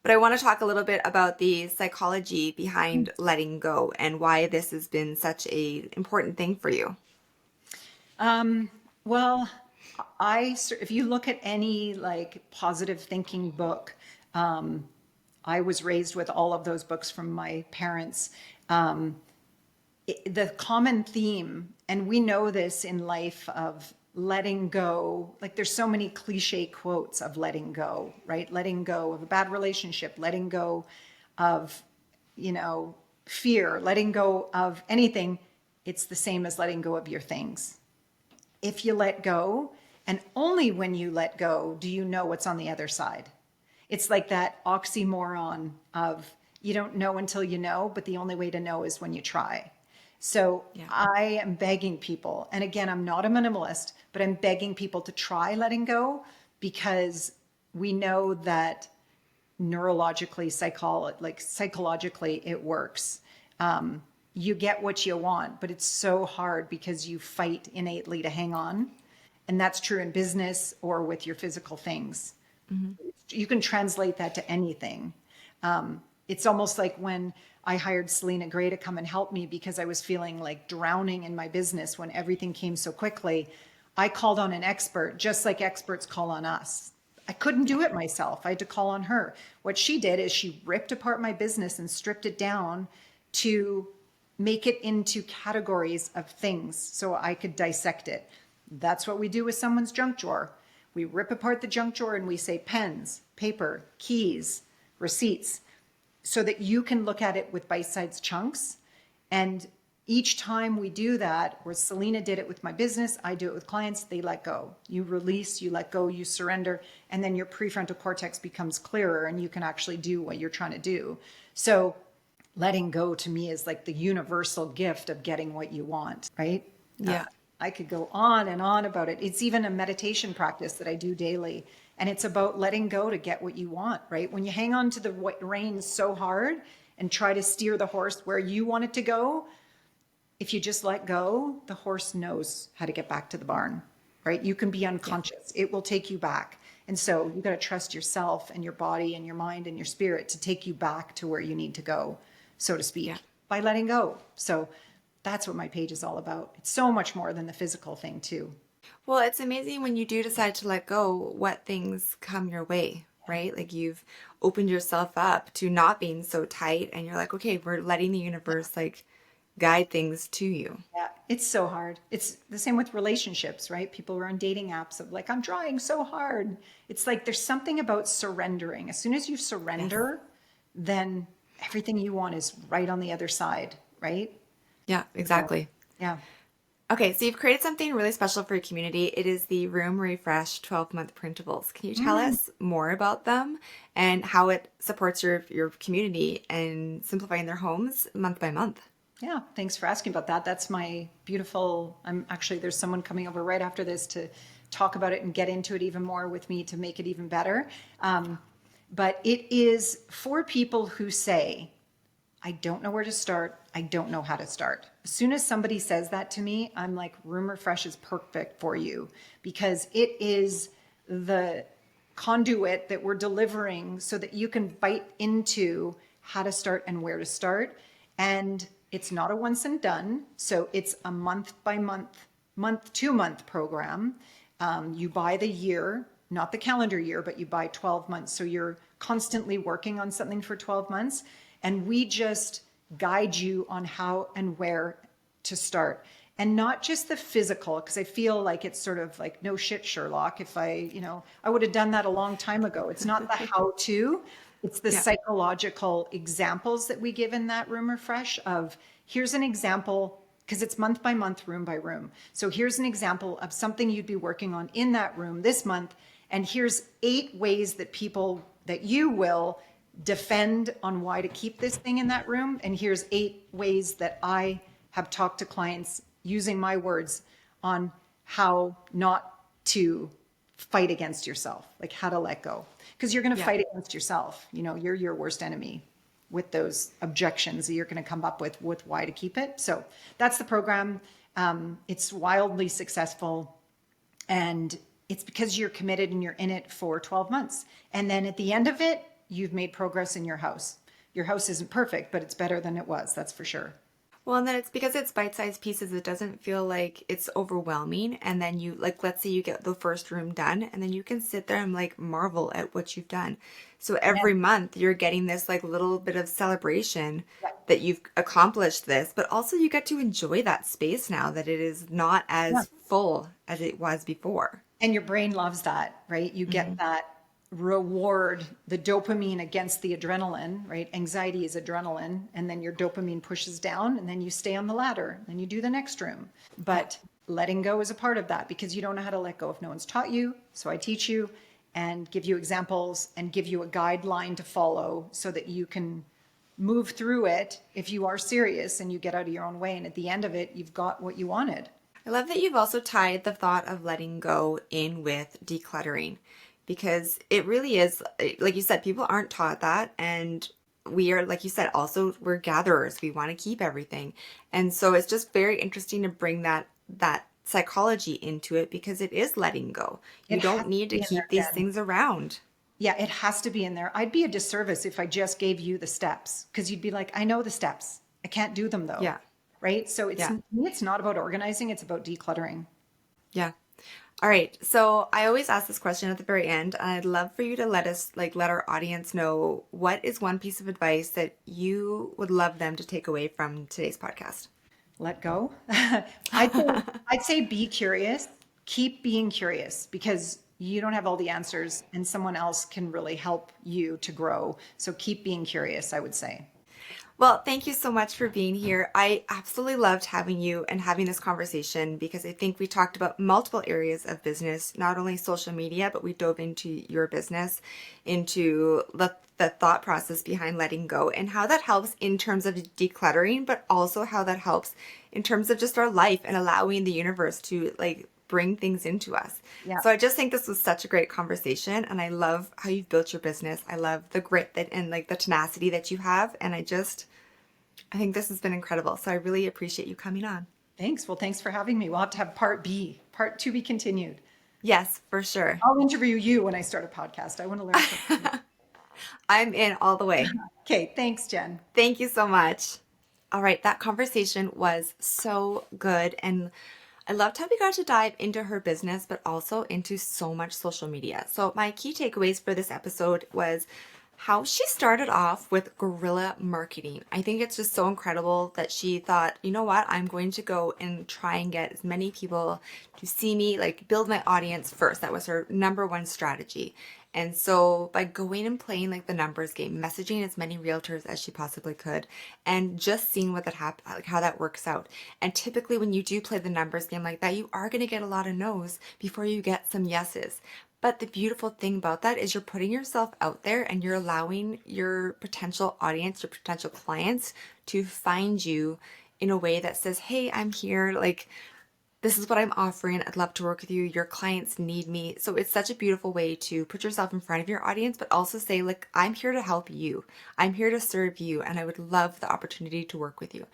But I want to talk a little bit about the psychology behind letting go and why this has been such a important thing for you. Well, if you look at any like positive thinking book, I was raised with all of those books from my parents. The common theme, and we know this in life, of letting go, like there's so many cliche quotes of letting go, right? Letting go of a bad relationship, letting go of, fear, letting go of anything. It's the same as letting go of your things. If you let go, and only when you let go do you know what's on the other side. It's like that oxymoron of you don't know until you know, but the only way to know is when you try. So I am begging people, and again, I'm not a minimalist, but I'm begging people to try letting go because we know that neurologically, psychologically, it works. You get what you want, but it's so hard because you fight innately to hang on. And that's true in business or with your physical things. You can translate that to anything. It's almost like when I hired Selena Gray to come and help me because I was feeling like drowning in my business when everything came so quickly. I called on an expert, just like experts call on us. I couldn't do it myself. I had to call on her. What she did is she ripped apart my business and stripped it down to make it into categories of things so I could dissect it. That's what we do with someone's junk drawer. We rip apart the junk drawer and we say pens, paper, keys, receipts, so that you can look at it with bite-sized chunks. And each time we do that, where Selena did it with my business, I do it with clients, they let go. You release, you let go, you surrender, and then your prefrontal cortex becomes clearer and you can actually do what you're trying to do. So letting go to me is like the universal gift of getting what you want, right? Yeah. I could go on and on about it. It's even a meditation practice that I do daily. And it's about letting go to get what you want, right? When you hang on to the reins so hard and try to steer the horse where you want it to go, if you just let go, the horse knows how to get back to the barn, right? You can be unconscious. It will take you back. And so you got to trust yourself and your body and your mind and your spirit to take you back to where you need to go, so to Yeah. speak, by letting go. So that's what my page is all about. It's so much more than the physical thing too. Well, it's amazing when you do decide to let go, what things come your way, right? Like you've opened yourself up to not being so tight and you're like, okay, we're letting the universe like guide things to you. Yeah, it's so hard. It's the same with relationships, right? People are on dating apps of like, I'm trying so hard. It's like there's something about surrendering. As soon as you Yes. surrender, then everything you want is right on the other side, right? Yeah, So, exactly. yeah. Okay, so you've created something really special for your community. It is the Room Refresh 12-month printables. Can you tell Mm, us more about them and how it supports your community and simplifying their homes month by month? yeah. Thanks for asking about that. That's my beautiful. I'm actually, there's someone coming over right after this to talk about it and get into it even more with me to make it even better. But it is for people who say, I don't know where to start. I don't know how to start. As soon as somebody says that to me, I'm like, Room Refresh is perfect for you because it is the conduit that we're delivering so that you can bite into how to start and where to start. And it's not a once and done. So it's a month by month, month to month program. You buy the year, not the calendar year, but you buy 12 months. So you're constantly working on something for 12 months. And we just guide you on how and where to start. And not just the physical, because I feel like it's sort of like, no shit, Sherlock. If I would have done that a long time ago. It's not the how to, it's the Yeah. psychological examples that we give in that Room Refresh of here's an example, because it's month by month, room by room. So here's an example of something you'd be working on in that room this month. And here's 8 ways that you will defend on why to keep this thing in that room. And here's 8 ways that I have talked to clients using my words on how not to fight against yourself, like how to let go. Because you're going to Yeah. fight against yourself. You're your worst enemy with those objections that you're going to come up with why to keep it. So that's the program. It's wildly successful. And it's because you're committed and you're in it for 12 months. And then at the end of it, you've made progress in your house. Your house isn't perfect, but it's better than it was. That's for sure. Well, and then it's because it's bite-sized pieces, it doesn't feel like it's overwhelming. And then you, like, let's say you get the first room done, and then you can sit there and like marvel at what you've done. So Yeah. every month you're getting this like little bit of celebration Yeah. that you've accomplished this, but also you get to enjoy that space now that it is not Yeah. as full as it was before. And your brain loves that, right? You get that reward, the dopamine against the adrenaline, right? Anxiety is adrenaline, and then your dopamine pushes down, and then you stay on the ladder, and you do the next room. Yeah. But letting go is a part of that because you don't know how to let go if no one's taught you. So I teach you and give you examples and give you a guideline to follow so that you can move through it if you are serious and you get out of your own way. And at the end of it, you've got what you wanted. I love that you've also tied the thought of letting go in with decluttering because it really is, like you said, people aren't taught that. And we are, like you said, also we're gatherers. We want to keep everything. And so it's just very interesting to bring that psychology into it because it is letting go. You It has don't to need to be in keep there, these Jen. things around. Yeah, it has to be in there. I'd be a disservice if I just gave you the steps because you'd be like, I know the steps. I can't do them though. Yeah. Right. So Yeah. it's not about organizing, it's about decluttering. Yeah. All right. So I always ask this question at the very end, and I'd love for you to let our audience know what is one piece of advice that you would love them to take away from today's podcast. Let go. I'd say be curious. Keep being curious because you don't have all the answers and someone else can really help you to grow. So keep being curious, I would say. Well, thank you so much for being here. I absolutely loved having you and having this conversation because I think we talked about multiple areas of business, not only social media, but we dove into your business, into the thought process behind letting go and how that helps in terms of decluttering, but also how that helps in terms of just our life and allowing the universe to like bring things into us. Yeah. So I just think this was such a great conversation and I love how you've built your business. I love the grit that and like the tenacity that you have and I think this has been incredible. So I really appreciate you coming on. Thanks. Well, thanks for having me. We'll have to have part B, part to be continued. Yes, for sure. I'll interview you when I start a podcast. I want to learn from you. I'm in all the way. Okay. Thanks, Jen. Thank you so much. All right, that conversation was so good. And I loved how we got to dive into her business, but also into so much social media. So, my key takeaways for this episode was how she started off with guerrilla marketing. I think it's just so incredible that she thought, you know what, I'm going to go and try and get as many people to see me, like build my audience first. That was her number one strategy. And so by going and playing like the numbers game, messaging as many realtors as she possibly could, and just seeing what that happen, like how that works out. And typically when you do play the numbers game like that, you are going to get a lot of no's before you get some yeses. But the beautiful thing about that is you're putting yourself out there and you're allowing your potential audience, your potential clients to find you in a way that says, hey, I'm here. Like, this is what I'm offering. I'd love to work with you. Your clients need me. So it's such a beautiful way to put yourself in front of your audience, but also say, like, I'm here to help you. I'm here to serve you. And I would love the opportunity to work with you.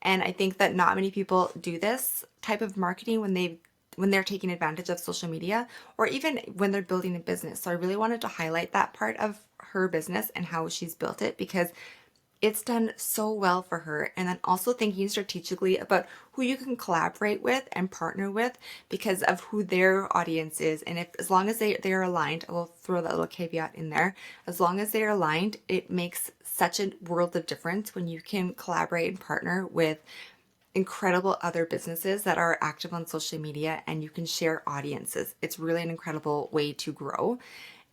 And I think that not many people do this type of marketing when they're taking advantage of social media or even when they're building a business. So I really wanted to highlight that part of her business and how she's built it because it's done so well for her. And then also thinking strategically about who you can collaborate with and partner with because of who their audience is. And if as long as they're aligned, I will throw that little caveat in there. As long as they're aligned, it makes such a world of difference when you can collaborate and partner with incredible other businesses that are active on social media and you can share audiences. It's really an incredible way to grow.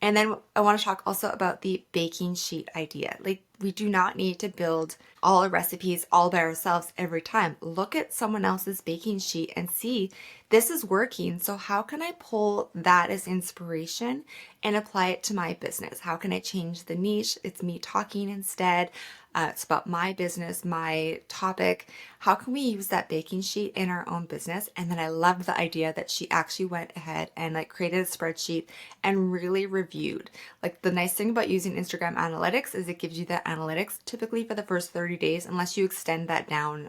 And then I want to talk also about the baking sheet idea. Like, we do not need to build all our recipes all by ourselves every time. Look at someone else's baking sheet and see this is working. So how can I pull that as inspiration and apply it to my business? How can I change the niche? It's me talking instead. It's about my business, my topic. How can we use that baking sheet in our own business? And then I love the idea that she actually went ahead and like created a spreadsheet and really reviewed. Like, the nice thing about using Instagram analytics is it gives you the analytics typically for the first 30 days, unless you extend that down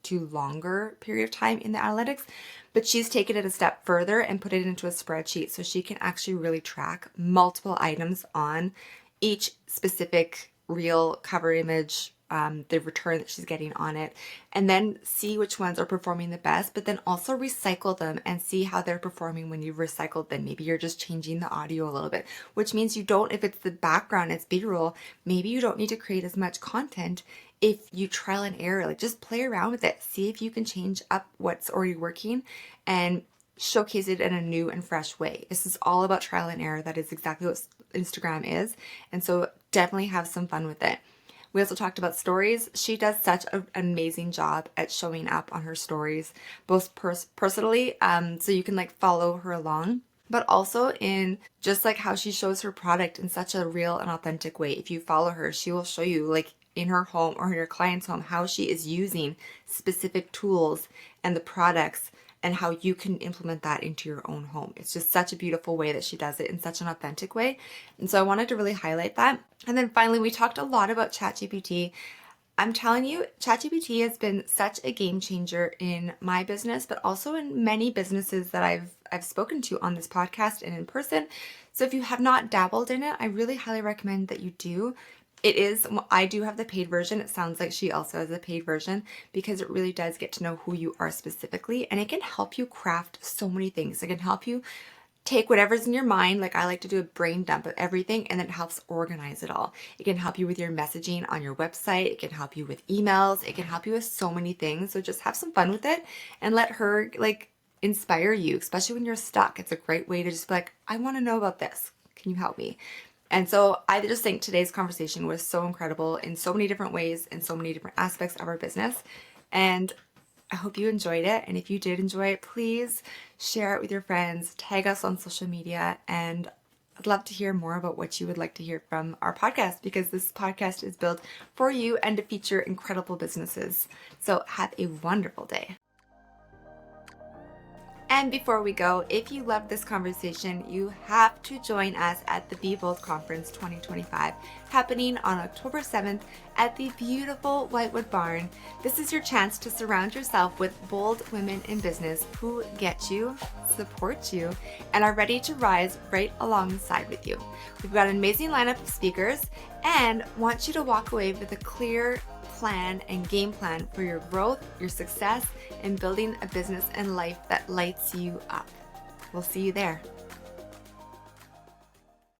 to longer period of time in the analytics. But she's taken it a step further and put it into a spreadsheet so she can actually really track multiple items on each specific reel, cover image, the return that she's getting on it, and then see which ones are performing the best, but then also recycle them and see how they're performing when you've recycled them. Maybe you're just changing the audio a little bit, which means you don't, if it's the background, it's B-roll, maybe you don't need to create as much content if you trial and error, like just play around with it, see if you can change up what's already working and showcase it in a new and fresh way. This is all about trial and error. That is exactly what Instagram is. And so definitely have some fun with it. We also talked about stories. She does such an amazing job at showing up on her stories, both personally, so you can like follow her along, but also in just like how she shows her product in such a real and authentic way. If you follow her, she will show you like in her home or in your client's home how she is using specific tools and the products and how you can implement that into your own home. It's just such a beautiful way that she does it in such an authentic way. And so I wanted to really highlight that. And then finally, we talked a lot about ChatGPT. I'm telling you, ChatGPT has been such a game changer in my business, but also in many businesses that I've spoken to on this podcast and in person. So if you have not dabbled in it, I really highly recommend that you do. I do have the paid version. It sounds like she also has a paid version because it really does get to know who you are specifically, and it can help you craft so many things. It can help you take whatever's in your mind. Like, I like to do a brain dump of everything, and then it helps organize it all. It can help you with your messaging on your website. It can help you with emails. It can help you with so many things. So just have some fun with it and let her like inspire you, especially when you're stuck. It's a great way to just be like, I want to know about this. Can you help me? And so I just think today's conversation was so incredible in so many different ways, in so many different aspects of our business. And I hope you enjoyed it. And if you did enjoy it, please share it with your friends, tag us on social media, and I'd love to hear more about what you would like to hear from our podcast, because this podcast is built for you and to feature incredible businesses. So have a wonderful day. And before we go, if you love this conversation, you have to join us at the Be Bold Conference 2025, happening on October 7th at the beautiful Whitewood Barn. This is your chance to surround yourself with bold women in business who get you, support you, and are ready to rise right alongside with you. We've got an amazing lineup of speakers and want you to walk away with a clear plan and game plan for your growth, your success, and building a business and life that lights you up. We'll see you there.